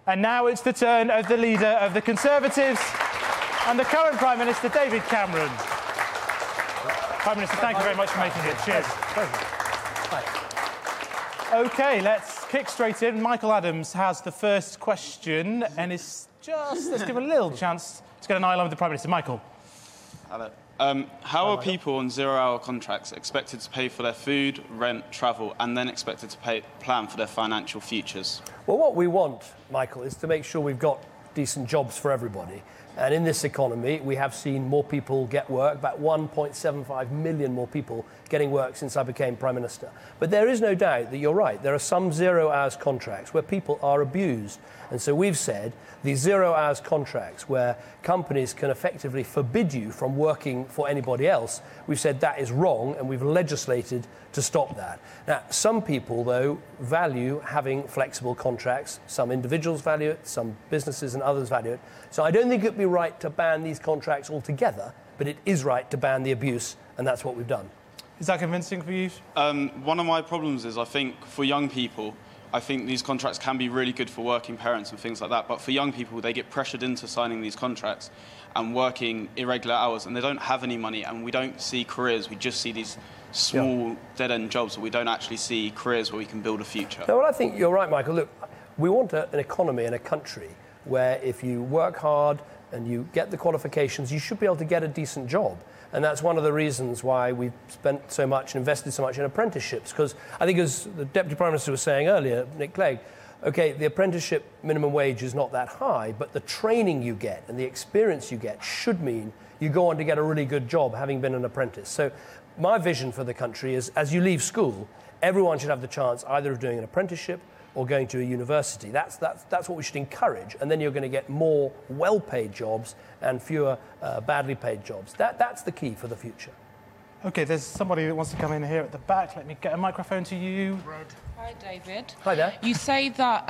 And now it's the turn of the leader of the Conservatives and the current Prime Minister, David Cameron. Prime Minister, thank you very much for making it. Cheers. OK, let's kick straight in. Michael Adams has the first question and is just... let's give a little chance to get an eye line with the Prime Minister. Michael. Hello. How are people on zero-hour contracts expected to pay for their food, rent, travel, and then expected to plan for their financial futures? Well, what we want, Michael, is to make sure we've got decent jobs for everybody. And in this economy, we have seen more people get work, about 1.75 million more people getting work since I became Prime Minister. But there is no doubt that you're right. There are some zero-hours contracts where people are abused. And so we've said these zero-hours contracts where companies can effectively forbid you from working for anybody else, we've said that is wrong, and we've legislated to stop that. Now, some people, though, value having flexible contracts. Some individuals value it, some businesses and others value it. So I don't think it'd be right to ban these contracts altogether, but it is right to ban the abuse, and that's what we've done. Is that convincing for you? One of my problems is, I think, for young people, I think these contracts can be really good for working parents and things like that, but for young people, they get pressured into signing these contracts and working irregular hours, and they don't have any money, and we don't see careers. We just see these small dead-end jobs, but we don't actually see careers where we can build a future. No, well, I think you're right, Michael. Look, we want an economy and a country where if you work hard and you get the qualifications, you should be able to get a decent job. And that's one of the reasons why we've spent so much and invested so much in apprenticeships, because I think, as the Deputy Prime Minister was saying earlier, Nick Clegg, OK, the apprenticeship minimum wage is not that high, but the training you get and the experience you get should mean you go on to get a really good job having been an apprentice. So my vision for the country is, as you leave school, everyone should have the chance either of doing an apprenticeship or going to a university. That's what we should encourage, and then you're going to get more well-paid jobs and fewer badly paid jobs. That's the key for the future. OK, there's somebody that wants to come in here at the back. Let me get a microphone to you. Hi, David. Hi there. You say that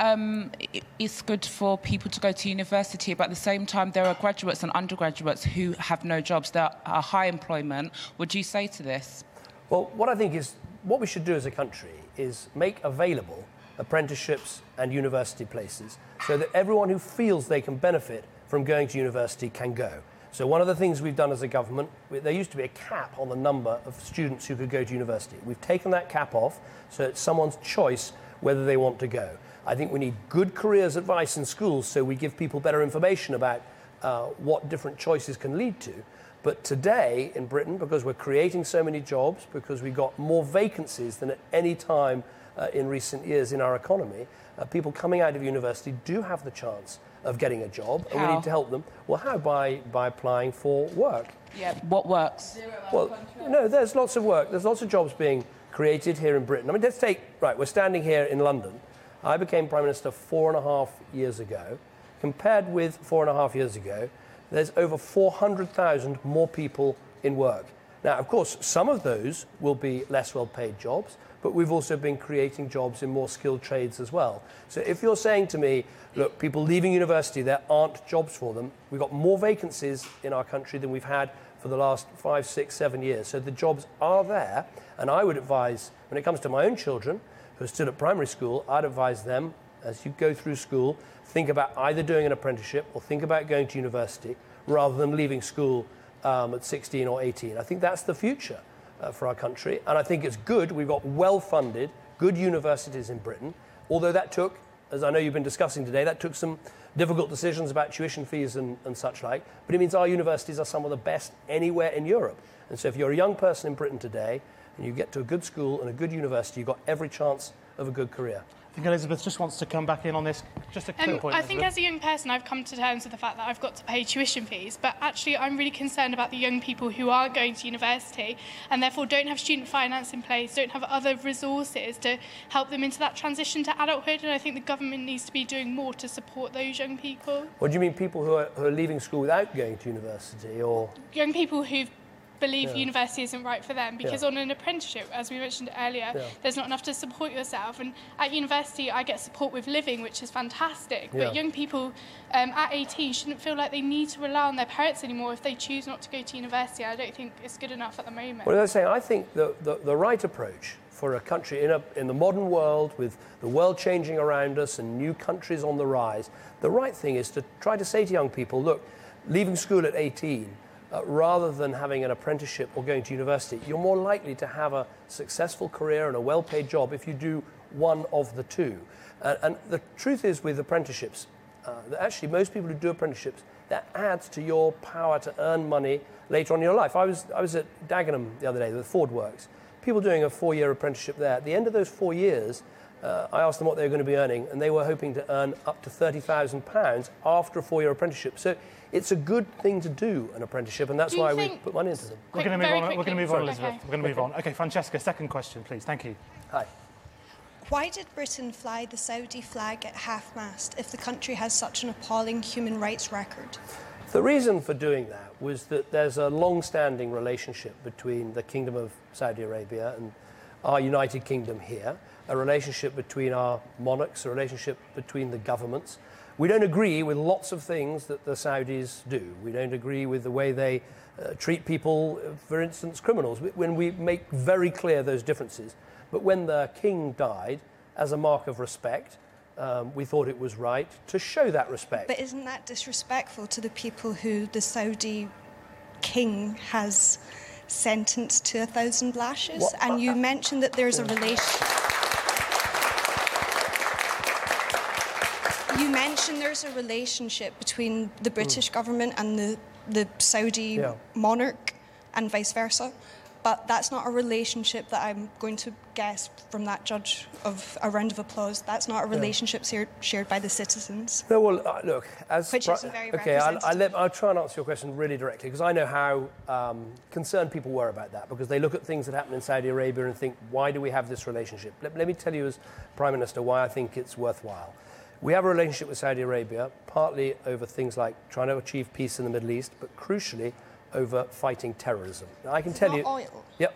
it's good for people to go to university, but at the same time, there are graduates and undergraduates who have no jobs. There are high employment. What do you say to this? Well, what I think is what we should do as a country is make available apprenticeships and university places so that everyone who feels they can benefit from going to university can go. So one of the things we've done as a government, there used to be a cap on the number of students who could go to university. We've taken that cap off, so it's someone's choice whether they want to go. I think we need good careers advice in schools, so we give people better information about what different choices can lead to. But today in Britain, because we're creating so many jobs, because we've got more vacancies than at any time in recent years in our economy, people coming out of university do have the chance of getting a job, and we need to help them. Well, how? By applying for work. Yeah, what works? Well, no, there's lots of work. There's lots of jobs being created here in Britain. I mean, let's take, right, we're standing here in London. I became Prime Minister 4.5 years ago. Compared with 4.5 years ago, there's over 400,000 more people in work. Now, of course, some of those will be less well-paid jobs, but we've also been creating jobs in more skilled trades as well. So if you're saying to me, look, people leaving university, there aren't jobs for them, we've got more vacancies in our country than we've had for the last 5, 6, 7 years. So the jobs are there, and I would advise, when it comes to my own children, who are still at primary school, I'd advise them, as you go through school, think about either doing an apprenticeship or think about going to university, rather than leaving school at 16 or 18. I think that's the future for our country, and I think it's good. We've got well-funded, good universities in Britain, although that took, as I know you've been discussing today, that took some difficult decisions about tuition fees and such like, but it means our universities are some of the best anywhere in Europe. And so if you're a young person in Britain today, and you get to a good school and a good university, you've got every chance of a good career. I think Elizabeth just wants to come back in on this. Just a quick point. I think as a young person, I've come to terms with the fact that I've got to pay tuition fees, but actually I'm really concerned about the young people who are going to university and therefore don't have student finance in place, don't have other resources to help them into that transition to adulthood, and I think the government needs to be doing more to support those young people. What do you mean, people who are leaving school without going to university, or...? Young people who believe university isn't right for them, because on an apprenticeship, as we mentioned earlier, there's not enough to support yourself, and at university I get support with living, which is fantastic, but young people at 18 shouldn't feel like they need to rely on their parents anymore if they choose not to go to university. I don't think it's good enough at the moment. Well, as I say, I think the right approach for a country in the modern world, with the world changing around us and new countries on the rise, the right thing is to try to say to young people, look, leaving school at 18, rather than having an apprenticeship or going to university, you're more likely to have a successful career and a well-paid job if you do one of the two. And the truth is with apprenticeships, that actually most people who do apprenticeships, that adds to your power to earn money later on in your life. I was at Dagenham the other day with Ford Works. People doing a 4-year apprenticeship there. At the end of those 4 years, I asked them what they were going to be earning, and they were hoping to earn up to £30,000 after a 4-year apprenticeship. So it's a good thing to do, an apprenticeship, and that's why we put money into them. We're going to move on, Elizabeth. Okay. We're going to move on. Okay, Francesca, second question, please. Thank you. Hi. Why did Britain fly the Saudi flag at half-mast if the country has such an appalling human rights record? The reason for doing that was that there's a long-standing relationship between the Kingdom of Saudi Arabia and our United Kingdom here, a relationship between our monarchs, a relationship between the governments. We don't agree with lots of things that the Saudis do. We don't agree with the way they treat people, for instance, criminals, when we make very clear those differences. But when the king died, as a mark of respect, we thought it was right to show that respect. But isn't that disrespectful to the people who the Saudi king has sentenced to 1,000 lashes? What? And you mentioned that there's a relation. You mentioned there's a relationship between the British government and the Saudi monarch and vice versa. But that's not a relationship that I'm going to guess from that judge of a round of applause. That's not a relationship shared by the citizens. No, well, look, as which isn't very okay, representative. I'll try and answer your question really directly, because I know how concerned people were about that, because they look at things that happen in Saudi Arabia and think, why do we have this relationship? Let me tell you as Prime Minister why I think it's worthwhile. We have a relationship with Saudi Arabia, partly over things like trying to achieve peace in the Middle East, but crucially over fighting terrorism. Now, I can tell you... Oil. Yeah,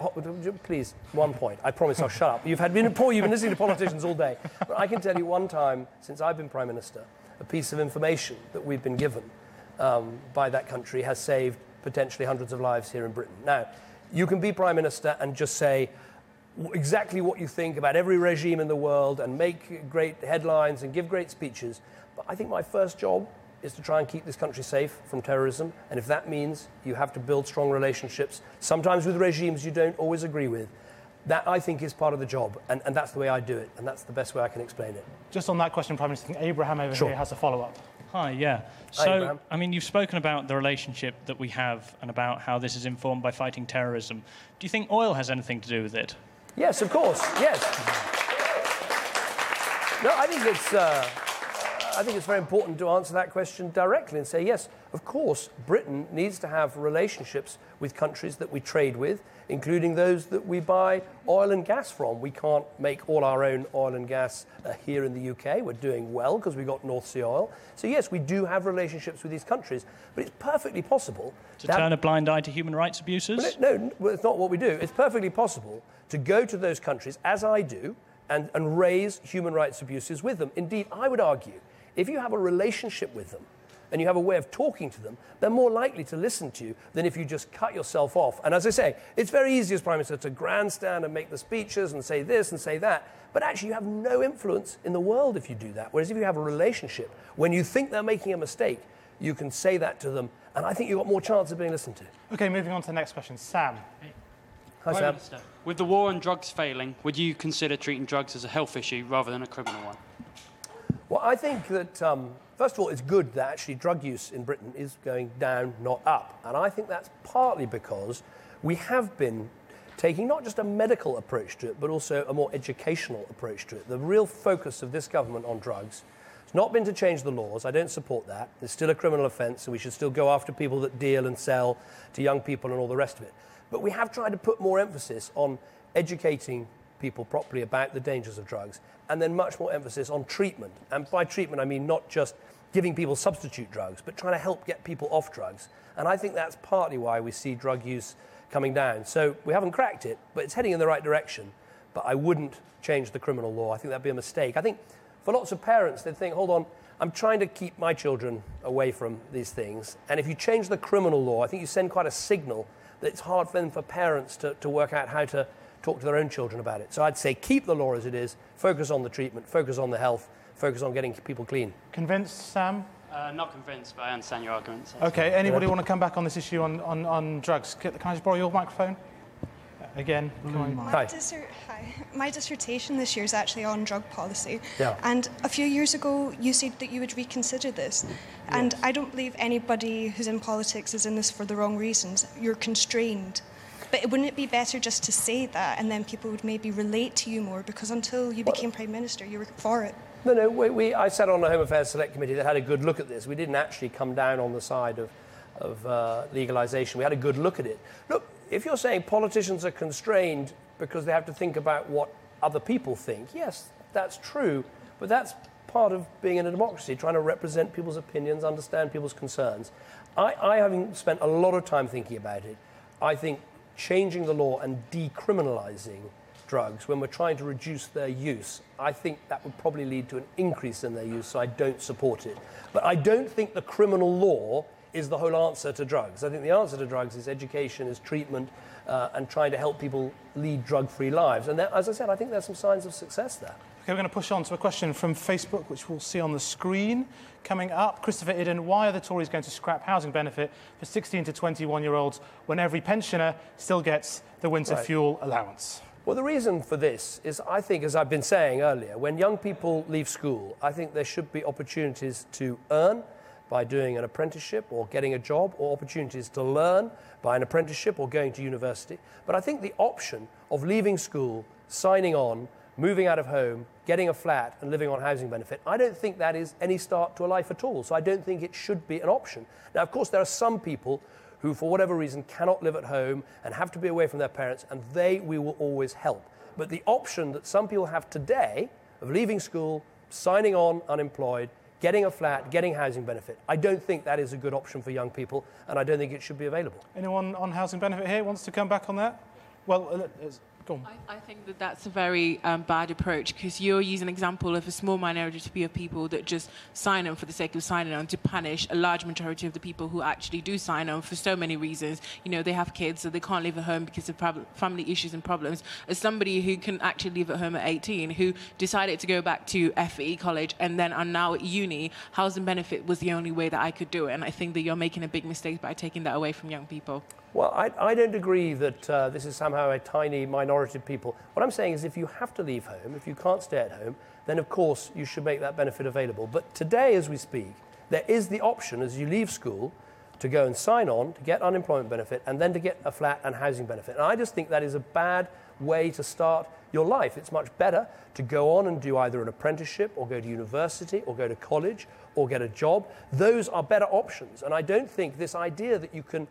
please, one point. I promise I'll shut up. You've been listening to politicians all day. But I can tell you one time, since I've been Prime Minister, a piece of information that we've been given by that country has saved potentially hundreds of lives here in Britain. Now, you can be Prime Minister and just say exactly what you think about every regime in the world and make great headlines and give great speeches. But I think my first job is to try and keep this country safe from terrorism. And if that means you have to build strong relationships, sometimes with regimes you don't always agree with, that I think is part of the job. And that's the way I do it. And that's the best way I can explain it. Just on that question, Prime Minister, I think Abraham over here has a follow-up. Hi, yeah. Hi, Abraham. I mean, you've spoken about the relationship that we have and about how this is informed by fighting terrorism. Do you think oil has anything to do with it? Yes, of course, yes. No, I think it's very important to answer that question directly and say, yes, of course, Britain needs to have relationships with countries that we trade with, including those that we buy oil and gas from. We can't make all our own oil and gas here in the UK. We're doing well because we've got North Sea oil. So, yes, we do have relationships with these countries, but it's perfectly possible to turn a blind eye to human rights abuses? No, it's not what we do. It's perfectly possible to go to those countries, as I do, and raise human rights abuses with them. Indeed, I would argue, if you have a relationship with them and you have a way of talking to them, they're more likely to listen to you than if you just cut yourself off. And as I say, it's very easy as Prime Minister to grandstand and make the speeches and say this and say that, but actually you have no influence in the world if you do that. Whereas if you have a relationship, when you think they're making a mistake, you can say that to them, and I think you've got more chance of being listened to. OK, moving on to the next question. Sam. Hi, Sam. Minister, with the war on drugs failing, would you consider treating drugs as a health issue rather than a criminal one? Well, I think that, first of all, it's good that actually drug use in Britain is going down, not up. And I think that's partly because we have been taking not just a medical approach to it, but also a more educational approach to it. The real focus of this government on drugs has not been to change the laws. I don't support that. It's still a criminal offence, and we should still go after people that deal and sell to young people and all the rest of it. But we have tried to put more emphasis on educating people properly about the dangers of drugs, and then much more emphasis on treatment. And by treatment, I mean not just giving people substitute drugs, but trying to help get people off drugs. And I think that's partly why we see drug use coming down. So we haven't cracked it, but it's heading in the right direction. But I wouldn't change the criminal law. I think that'd be a mistake. I think for lots of parents, they'd think, hold on, I'm trying to keep my children away from these things. And if you change the criminal law, I think you send quite a signal that it's hard then for parents to work out how to talk to their own children about it. So I'd say keep the law as it is, focus on the treatment, focus on the health, focus on getting people clean. Convinced, Sam? Not convinced, but I understand your arguments. OK, anybody want to come back on this issue on drugs? Can I just borrow your microphone? Again, come on. Hi. My dissertation this year is actually on drug policy. Yeah. And a few years ago, you said that you would reconsider this. And I don't believe anybody who's in politics is in this for the wrong reasons. You're constrained. But wouldn't it be better just to say that, and then people would maybe relate to you more? Because until you became Prime Minister, you were for it. No, I sat on the Home Affairs Select Committee that had a good look at this. We didn't actually come down on the side of legalisation. We had a good look at it. Look, if you're saying politicians are constrained because they have to think about what other people think, yes, that's true, but that's part of being in a democracy, trying to represent people's opinions, understand people's concerns. I having spent a lot of time thinking about it, I think changing the law and decriminalising drugs when we're trying to reduce their use, I think that would probably lead to an increase in their use, so I don't support it. But I don't think the criminal law is the whole answer to drugs. I think the answer to drugs is education, is treatment, and trying to help people lead drug-free lives. And as I said, I think there's some signs of success there. OK, we're going to push on to a question from Facebook, which we'll see on the screen. Coming up, Christopher Idden, why are the Tories going to scrap housing benefit for 16 to 21-year-olds when every pensioner still gets the winter fuel allowance? Well, the reason for this is, I think, as I've been saying earlier, when young people leave school, I think there should be opportunities to earn by doing an apprenticeship or getting a job, or opportunities to learn by an apprenticeship or going to university. But I think the option of leaving school, signing on, moving out of home, getting a flat and living on housing benefit, I don't think that is any start to a life at all. So I don't think it should be an option. Now, of course, there are some people who, for whatever reason, cannot live at home and have to be away from their parents, and we will always help. But the option that some people have today of leaving school, signing on unemployed, getting a flat, getting housing benefit, I don't think that is a good option for young people, and I don't think it should be available. Anyone on housing benefit here wants to come back on that? Well, go on. I think that that's a very bad approach, because you're using an example of a small minority of people that just sign on for the sake of signing on to punish a large majority of the people who actually do sign on for so many reasons. You know, they have kids, so they can't live at home because of family issues and problems. As somebody who can actually live at home at 18, who decided to go back to FE college and then are now at uni, housing benefit was the only way that I could do it. And I think that you're making a big mistake by taking that away from young people. Well, I don't agree that this is somehow a tiny minority of people. What I'm saying is, if you have to leave home, if you can't stay at home, then of course you should make that benefit available. But today, as we speak, there is the option, as you leave school, to go and sign on, to get unemployment benefit, and then to get a flat and housing benefit. And I just think that is a bad way to start your life. It's much better to go on and do either an apprenticeship, or go to university, or go to college, or get a job. Those are better options. And I don't think this idea that you can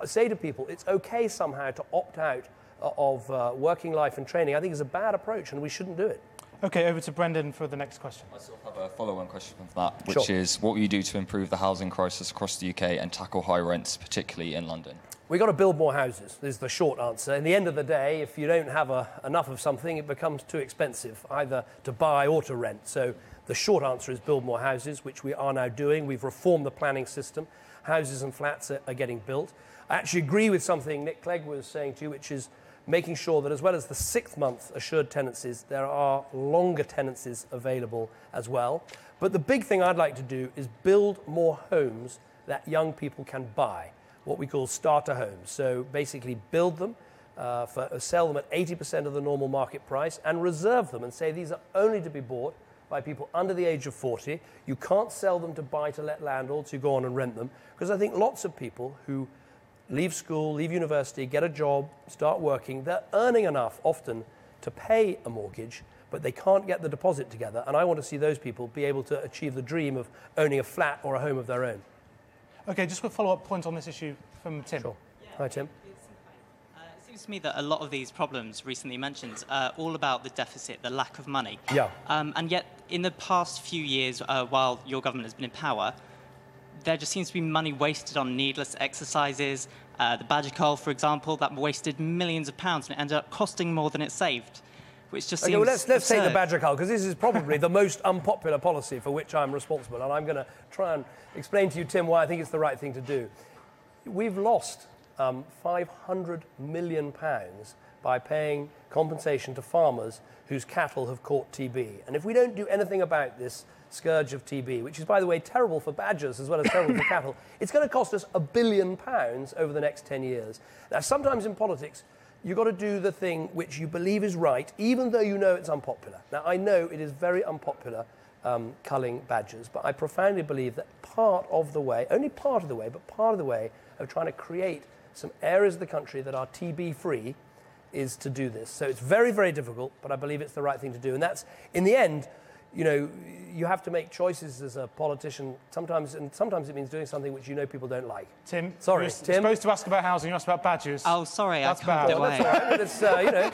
say to people it's okay somehow to opt out of working life and training, I think is a bad approach, and we shouldn't do it. OK, over to Brendan for the next question. I sort of have a follow-on question from that, which is, what will you do to improve the housing crisis across the UK and tackle high rents, particularly in London? We've got to build more houses, is the short answer. In the end of the day, if you don't have enough of something, it becomes too expensive, either to buy or to rent. So the short answer is build more houses, which we are now doing. We've reformed the planning system. Houses and flats are getting built. I actually agree with something Nick Clegg was saying to you, which is making sure that as well as the 6-month assured tenancies, there are longer tenancies available as well. But the big thing I'd like to do is build more homes that young people can buy, what we call starter homes. So basically build them, sell them at 80% of the normal market price, and reserve them and say these are only to be bought by people under the age of 40. You can't sell them to buy-to-let landlords who go on and rent them, because I think lots of people who leave school, leave university, get a job, start working, they're earning enough often to pay a mortgage, but they can't get the deposit together. And I want to see those people be able to achieve the dream of owning a flat or a home of their own. OK, just a follow-up point on this issue from Tim. Sure. Hi, Tim. It seems to me that a lot of these problems recently mentioned are all about the deficit, the lack of money. Yeah. And yet, in the past few years, while your government has been in power, there just seems to be money wasted on needless exercises. The Badger Coal, for example, that wasted millions of pounds and it ended up costing more than it saved, which just seems well, let's take the absurd. Badger Coal, because this is probably the most unpopular policy for which I'm responsible, and I'm going to try and explain to you, Tim, why I think it's the right thing to do. We've lost £500 million by paying compensation to farmers whose cattle have caught TB. And if we don't do anything about this scourge of TB, which is, by the way, terrible for badgers as well as terrible for cattle, it's going to cost us £1 billion over the next 10 years. Now, sometimes in politics, you've got to do the thing which you believe is right, even though you know it's unpopular. Now, I know it is very unpopular culling badgers, but I profoundly believe that part of the way, only part of the way, but part of the way of trying to create some areas of the country that are TB-free is to do this. So it's very, very difficult, but I believe it's the right thing to do. And that's, in the end, you know, you have to make choices as a politician sometimes, and sometimes it means doing something which you know people don't like. Tim, sorry, you're Tim. supposed to ask about housing, you asked about badgers. Oh, sorry, that's I bad. can't. Well, that's all right. It's, you know,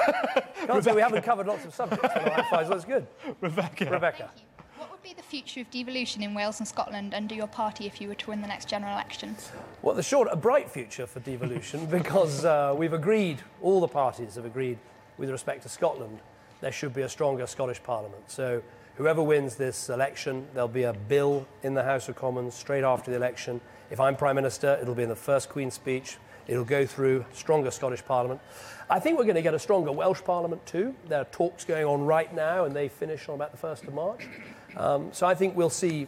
can't say we haven't covered lots of subjects tonight, Faisal. It's good. Rebecca. Thank you. What would be the future of devolution in Wales and Scotland under your party if you were to win the next general election? Well, a bright future for devolution because we've agreed, all the parties have agreed with respect to Scotland, there should be a stronger Scottish Parliament. So whoever wins this election, there'll be a bill in the House of Commons straight after the election. If I'm Prime Minister, it'll be in the first Queen's speech. It'll go through stronger Scottish Parliament. I think we're going to get a stronger Welsh Parliament too. There are talks going on right now and they finish on about the 1st of March. So I think we'll see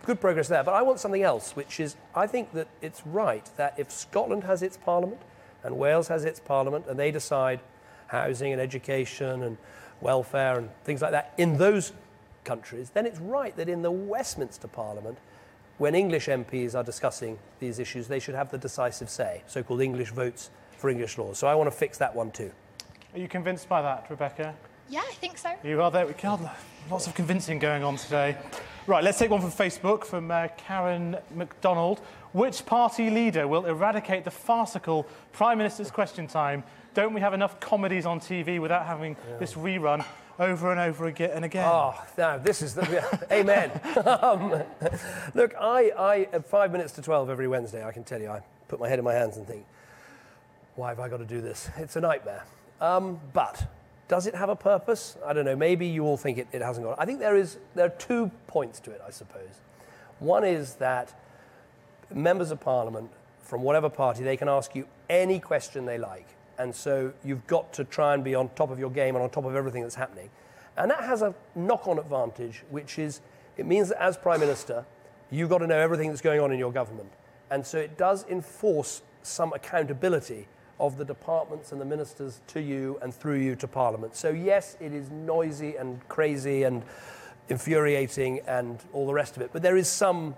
good progress there. But I want something else, which is I think that it's right that if Scotland has its Parliament and Wales has its Parliament and they decide housing and education and welfare and things like that in those countries, then it's right that in the Westminster Parliament, when English MPs are discussing these issues, they should have the decisive say, so-called English votes for English laws. So I want to fix that one too. Are you convinced by that, Rebecca? Yeah, I think so. You are there. Lots of convincing going on today. Right, let's take one from Facebook, from Karen MacDonald. Which party leader will eradicate the farcical Prime Minister's Question Time? Don't we have enough comedies on TV without having this rerun over and over again? Oh, now this is the... Amen. Look, I at 5 minutes to 12 every Wednesday, I can tell you, I put my head in my hands and think, why have I got to do this? It's a nightmare. But does it have a purpose? I don't know. Maybe you all think it hasn't got... I think there are 2 points to it, I suppose. One is that members of Parliament, from whatever party, they can ask you any question they like. And so you've got to try and be on top of your game and on top of everything that's happening. And that has a knock-on advantage, which is it means that as Prime Minister, you've got to know everything that's going on in your government. And so it does enforce some accountability of the departments and the ministers to you and through you to Parliament. So yes, it is noisy and crazy and infuriating and all the rest of it, but there is some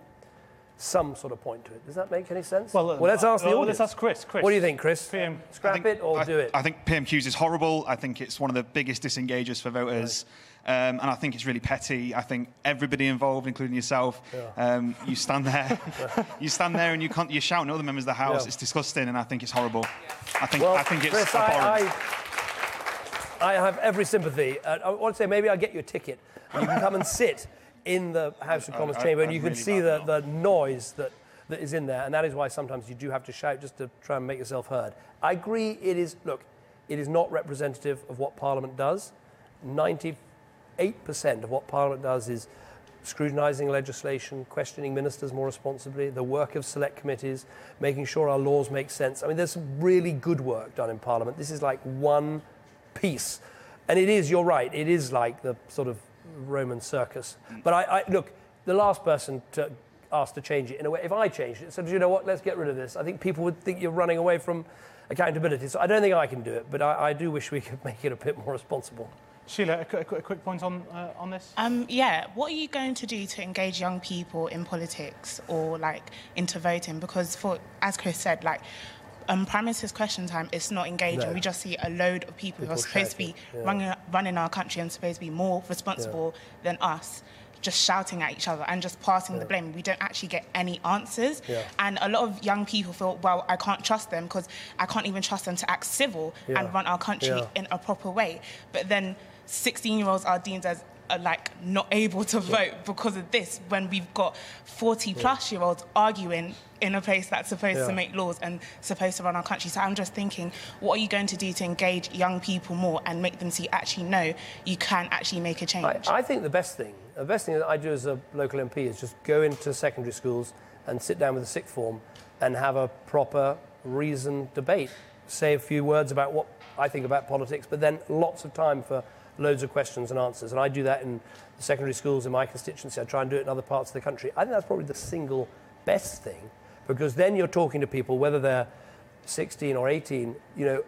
sort of point to it. Does that make any sense? Well, let's ask the audience. Let's ask Chris. What do you think, Chris? PM. Scrap it or do it? I think PMQs is horrible. I think it's one of the biggest disengagers for voters. Right. And I think it's really petty. I think everybody involved, including yourself, you stand there, and you're shouting at other members of the House. Yeah. It's disgusting, and I think it's horrible. I think it's Chris, abhorrent. I have every sympathy. I want to say maybe I'll get you a ticket, and you can come and sit in the House of Commons chamber, and you can really see the noise that is in there, and that is why sometimes you do have to shout just to try and make yourself heard. I agree. It is not representative of what Parliament does. 98% of what Parliament does is scrutinising legislation, questioning ministers more responsibly, the work of select committees, making sure our laws make sense. I mean, there's some really good work done in Parliament. This is like one piece. And it is, you're right, it is like the sort of Roman circus. But I look, the last person to ask to change it, in a way, if I changed it, said, you know what, let's get rid of this, I think people would think you're running away from accountability. So I don't think I can do it, but I do wish we could make it a bit more responsible. Sheila, a quick point on this? Yeah, what are you going to do to engage young people in politics or into voting? Because as Chris said, Prime Minister's Question Time, it's not engaging. No. We just see a load of people who are supposed to be running our country and supposed to be more responsible than us, just shouting at each other and just passing the blame. We don't actually get any answers. Yeah. And a lot of young people feel, well, I can't trust them because I can't even trust them to act civil and run our country in a proper way. But then 16-year-olds are deemed as not able to vote because of this, when we've got 40-plus-year-olds arguing in a place that's supposed to make laws and supposed to run our country. So I'm just thinking, what are you going to do to engage young people more and make them see, actually, no, you can actually make a change? I think the best thing that I do as a local MP is just go into secondary schools and sit down with a sixth form and have a proper reasoned debate. Say a few words about what I think, about politics, but then lots of time for loads of questions and answers. And I do that in the secondary schools in my constituency. I try and do it in other parts of the country. I think that's probably the single best thing, because then you're talking to people, whether they're 16 or 18,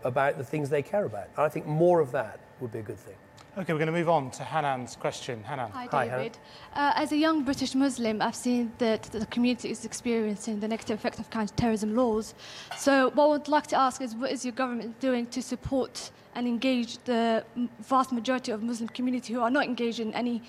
about the things they care about. And I think more of that would be a good thing. OK, we're going to move on to Hanan's question. Hanan. Hi, David. As a young British Muslim, I've seen that the community is experiencing the negative effect of counter-terrorism laws. So what I would like to ask is, what is your government doing to support and engage the vast majority of Muslim community who are not engaged in any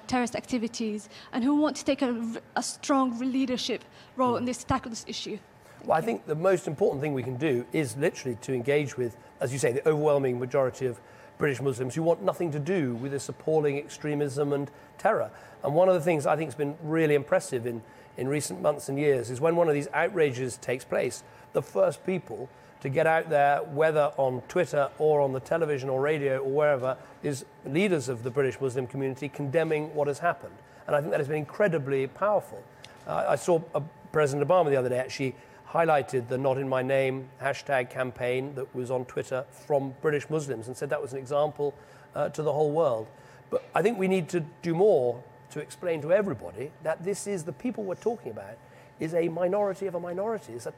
terrorist activities and who want to take a strong leadership role in this, to tackle this issue? Well, I think the most important thing we can do is literally to engage with, as you say, the overwhelming majority of British Muslims who want nothing to do with this appalling extremism and terror. And one of the things I think has been really impressive in recent months and years is when one of these outrages takes place, the first people to get out there, whether on Twitter or on the television or radio or wherever, is leaders of the British Muslim community condemning what has happened. And I think that has been incredibly powerful. I saw President Obama the other day actually highlighted the Not In My Name hashtag campaign that was on Twitter from British Muslims and said that was an example to the whole world. But I think we need to do more to explain to everybody that this is, the people we're talking about, is a minority of a minority. It's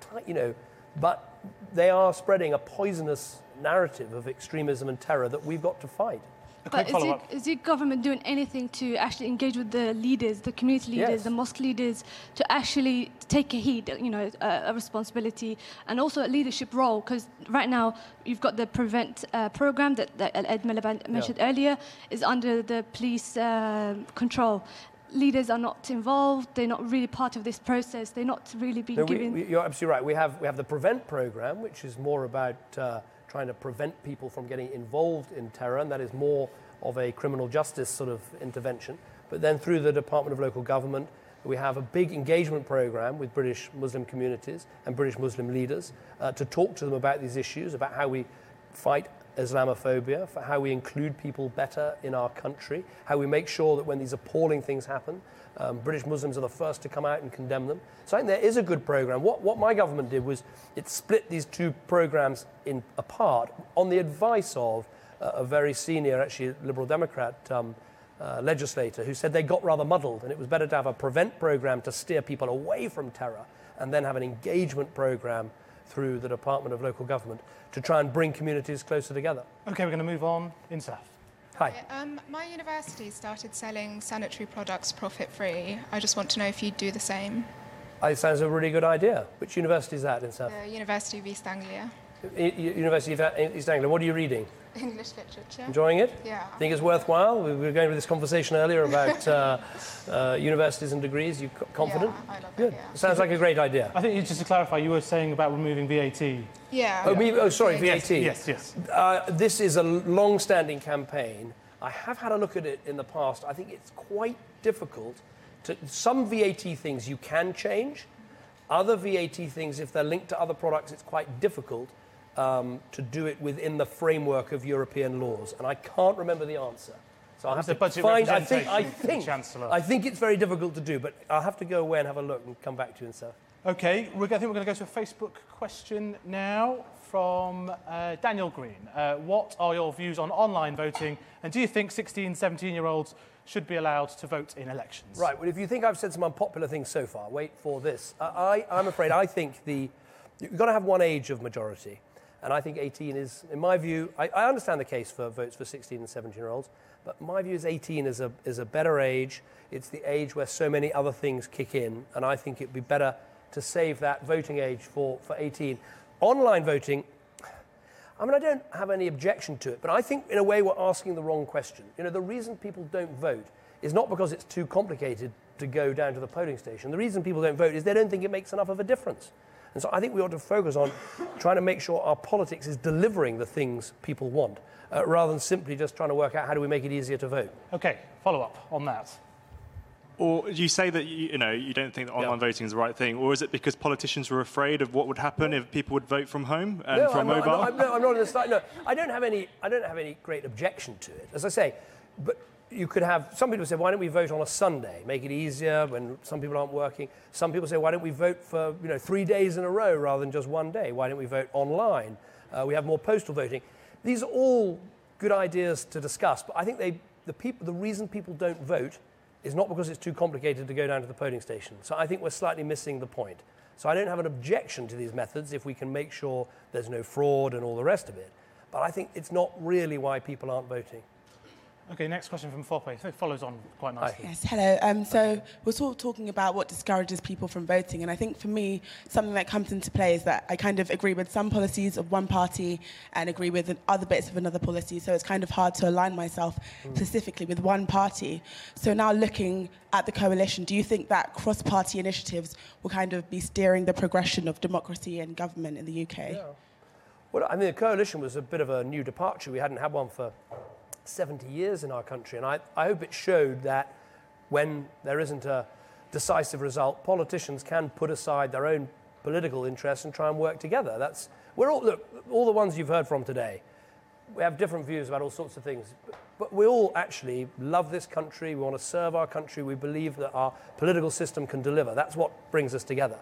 but they are spreading a poisonous narrative of extremism and terror that we've got to fight. But is your government doing anything to actually engage with the leaders, the community leaders, the mosque leaders, to actually take a heed, a responsibility, and also a leadership role? Because right now you've got the Prevent program that Ed Miliband mentioned earlier, is under the police control. Leaders are not involved. They're not really part of this process. They're not really being given. You're absolutely right. We have the Prevent program, which is more about trying to prevent people from getting involved in terror, and that is more of a criminal justice sort of intervention. But then through the Department of Local Government, we have a big engagement program with British Muslim communities and British Muslim leaders to talk to them about these issues, about how we fight Islamophobia, for how we include people better in our country, how we make sure that when these appalling things happen, British Muslims are the first to come out and condemn them. So I think there is a good program. What my government did was it split these two programs apart on the advice of a very senior, actually Liberal Democrat legislator who said they got rather muddled and it was better to have a Prevent program to steer people away from terror and then have an engagement program through the Department of Local Government to try and bring communities closer together. OK, we're going to move on. Insaf. Hi. My university started selling sanitary products profit-free. I just want to know if you'd do the same. It sounds a really good idea. Which university is that in South? The University of East Anglia. University of East Anglia. What are you reading? English literature. Enjoying it? Yeah. Think it's worthwhile? We were going with this conversation earlier about universities and degrees. You confident? Yeah, I love Good. it, yeah. Sounds like a great idea. I think, just to clarify, you were saying about removing VAT. Yeah. Sorry, VAT. Yes. This is a long-standing campaign. I have had a look at it in the past. I think it's quite difficult. Some VAT things you can change. Other VAT things, if they're linked to other products, it's quite difficult to do it within the framework of European laws. And I can't remember the answer. So I'll have to find. I think it's very difficult to do, but I'll have to go away and have a look and come back to you and stuff. OK, I think we're going to go to a Facebook question now from Daniel Green. What are your views on online voting, and do you think 16, 17-year-olds should be allowed to vote in elections? Right, well, if you think I've said some unpopular things so far, wait for this. I'm afraid I think you've got to have one age of majority, and I think 18 is, in my view, I understand the case for votes for 16 and 17-year-olds, but my view is 18 is a better age. It's the age where so many other things kick in, and I think it'd be better to save that voting age for 18. Online voting, I mean, I don't have any objection to it, but I think in a way we're asking the wrong question. The reason people don't vote is not because it's too complicated to go down to the polling station. The reason people don't vote is they don't think it makes enough of a difference. And so I think we ought to focus on trying to make sure our politics is delivering the things people want, rather than simply just trying to work out how do we make it easier to vote. OK, follow up on that. Or you say that you don't think that online voting is the right thing, or is it because politicians were afraid of what would happen if people would vote from home and from mobile? I'm not on the side. No, I don't have any great objection to it, as I say. But you could have some people say, why don't we vote on a Sunday, make it easier when some people aren't working? Some people say, why don't we vote for 3 days in a row rather than just one day? Why don't we vote online? We have more postal voting. these are all good ideas to discuss, but I think the reason people don't vote is not because it's too complicated to go down to the polling station. So I think we're slightly missing the point. So I don't have an objection to these methods if we can make sure there's no fraud and all the rest of it. But I think it's not really why people aren't voting. Okay, next question from Foppe. So it follows on quite nicely. Yes, hello. So we're sort of talking about what discourages people from voting, and I think for me, something that comes into play is that I kind of agree with some policies of one party and agree with other bits of another policy, so it's kind of hard to align myself specifically with one party. So now looking at the coalition, do you think that cross-party initiatives will kind of be steering the progression of democracy and government in the UK? Yeah. Well, I mean, the coalition was a bit of a new departure. We hadn't had one for 70 years in our country, and I hope it showed that when there isn't a decisive result, politicians can put aside their own political interests and try and work together. All the ones you've heard from today, we have different views about all sorts of things, but we all actually love this country, we want to serve our country, we believe that our political system can deliver. That's what brings us together.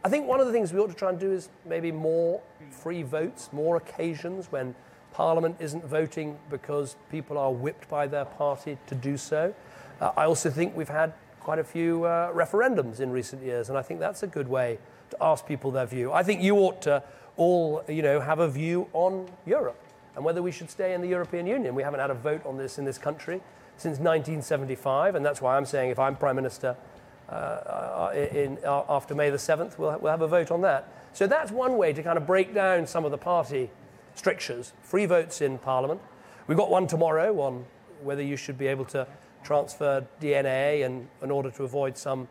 I think one of the things we ought to try and do is maybe more free votes, more occasions when Parliament isn't voting because people are whipped by their party to do so. I also think we've had quite a few referendums in recent years, and I think that's a good way to ask people their view. I think you ought to all, have a view on Europe and whether we should stay in the European Union. We haven't had a vote on this in this country since 1975, and that's why I'm saying if I'm Prime Minister after May the 7th, we'll have a vote on that. So that's one way to kind of break down some of the party strictures, free votes in Parliament. We've got one tomorrow on whether you should be able to transfer DNA in order to avoid some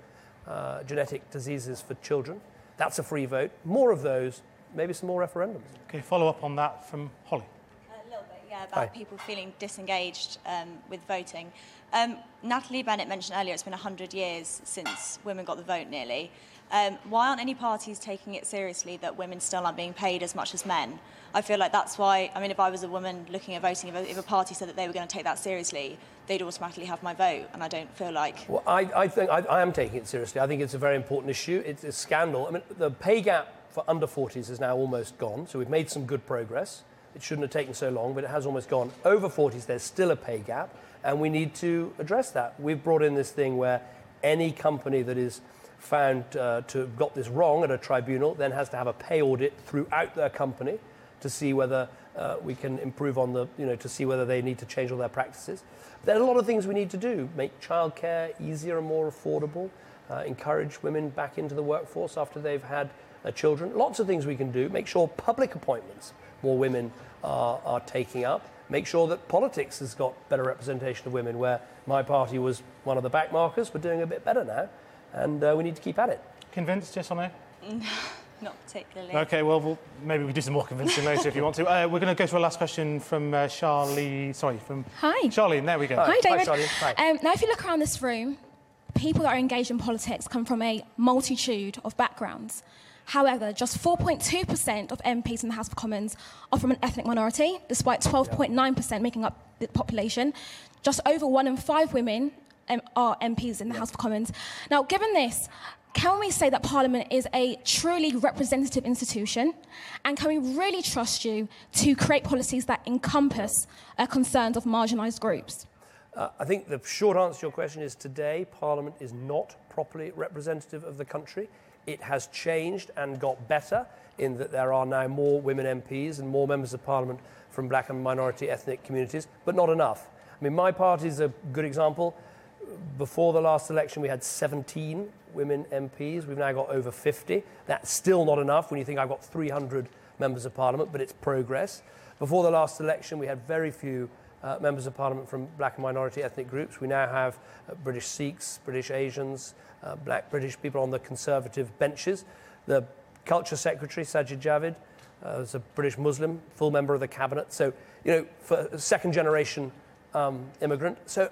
genetic diseases for children. That's a free vote. More of those, maybe some more referendums. Okay, follow up on that from Holly. A little bit, yeah, about people feeling disengaged with voting. Natalie Bennett mentioned earlier it's been 100 years since women got the vote nearly. Why aren't any parties taking it seriously that women still aren't being paid as much as men? I feel like that's why, I mean, if I was a woman looking at voting, if a party said that they were going to take that seriously, they'd automatically have my vote, and I don't feel like... Well, I think I am taking it seriously. I think it's a very important issue. It's a scandal. I mean, the pay gap for under 40s is now almost gone, so we've made some good progress. It shouldn't have taken so long, but it has almost gone. Over 40s, there's still a pay gap, and we need to address that. We've brought in this thing where any company that is found to have got this wrong at a tribunal then has to have a pay audit throughout their company to see whether we can improve on to see whether they need to change all their practices. There are a lot of things we need to do. Make childcare easier and more affordable, encourage women back into the workforce after they've had children. Lots of things we can do. Make sure public appointments more women are taking up. Make sure that politics has got better representation of women, where my party was one of the backmarkers. We're doing a bit better now, and we need to keep at it. Convinced, yes or no? Not particularly. Okay, well, maybe we can do some more convincing later if you want to. We're going to go to a last question from Charlie. Sorry, from... Hi. Charlene, there we go. Hi, David. Hi, Charlene. Hi. Now, if you look around this room, people that are engaged in politics come from a multitude of backgrounds. However, just 4.2% of MPs in the House of Commons are from an ethnic minority, despite 12.9% making up the population. Just over 1 in 5 women are MPs in the House of Commons. Now, given this, can we say that Parliament is a truly representative institution? And can we really trust you to create policies that encompass concerns of marginalised groups? I think the short answer to your question is today, Parliament is not properly representative of the country. It has changed and got better in that there are now more women MPs and more members of Parliament from black and minority ethnic communities, but not enough. I mean, my party is a good example. Before the last election, we had 17 women MPs. We've now got over 50. That's still not enough when you think I've got 300 members of Parliament, but it's progress. Before the last election, we had very few members of Parliament from black and minority ethnic groups. We now have British Sikhs, British Asians, black British people on the Conservative benches. The Culture Secretary, Sajid Javid, is a British Muslim, full member of the Cabinet. So, for a second-generation immigrant. So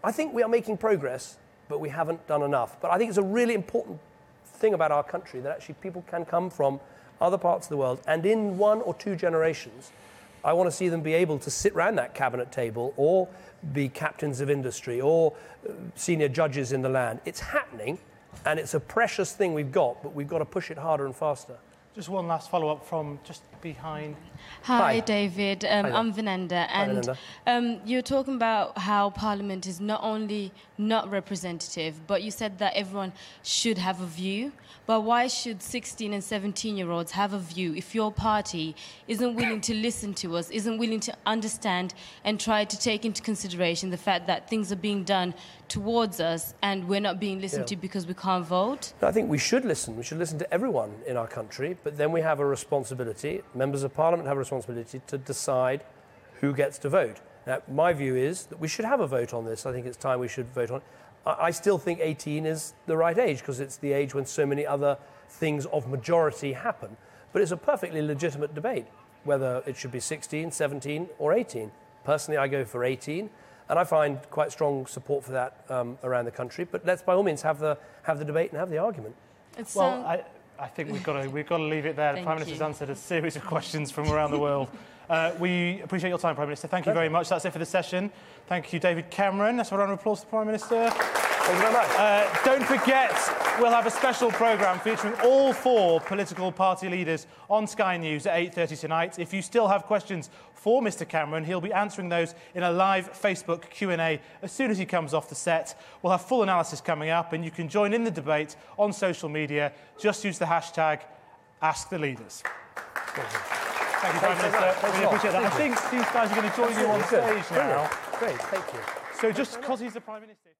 I think we are making progress, but we haven't done enough. But I think it's a really important thing about our country that actually people can come from other parts of the world, and in 1 or 2 generations, I want to see them be able to sit around that cabinet table or be captains of industry or senior judges in the land. It's happening, and it's a precious thing we've got, but we've got to push it harder and faster. Just one last follow-up from just behind. Hi, David. I'm Vinanda. Hi, And you're talking about how Parliament is not only not representative, but you said that everyone should have a view. But why should 16 and 17-year-olds have a view if your party isn't willing to listen to us, isn't willing to understand and try to take into consideration the fact that things are being done towards us and we're not being listened to because we can't vote? I think we should listen. We should listen to everyone in our country, but then we have a responsibility, members of Parliament have a responsibility to decide who gets to vote. Now, my view is that we should have a vote on this. I think it's time we should vote on it. I still think 18 is the right age because it's the age when so many other things of majority happen. But it's a perfectly legitimate debate whether it should be 16, 17 or 18. Personally, I go for 18. And I find quite strong support for that around the country. But let's, by all means, have the debate and have the argument. Well, I think we've got to leave it there. The Prime Minister's answered a series of questions from around the world. We appreciate your time, Prime Minister. Thank you very much. That's it for the session. Thank you, David Cameron. That's a round of applause to the Prime Minister. Thank you very much. Don't forget, we'll have a special programme featuring all 4 political party leaders on Sky News at 8:30 tonight. If you still have questions for Mr Cameron, he'll be answering those in a live Facebook Q&A as soon as he comes off the set. We'll have full analysis coming up, and you can join in the debate on social media. Just use the hashtag #AskTheLeaders. Thank you, Prime Minister. Really appreciate that. I think these guys are going to join you on stage now. Great, thank you. So just because he's the Prime Minister...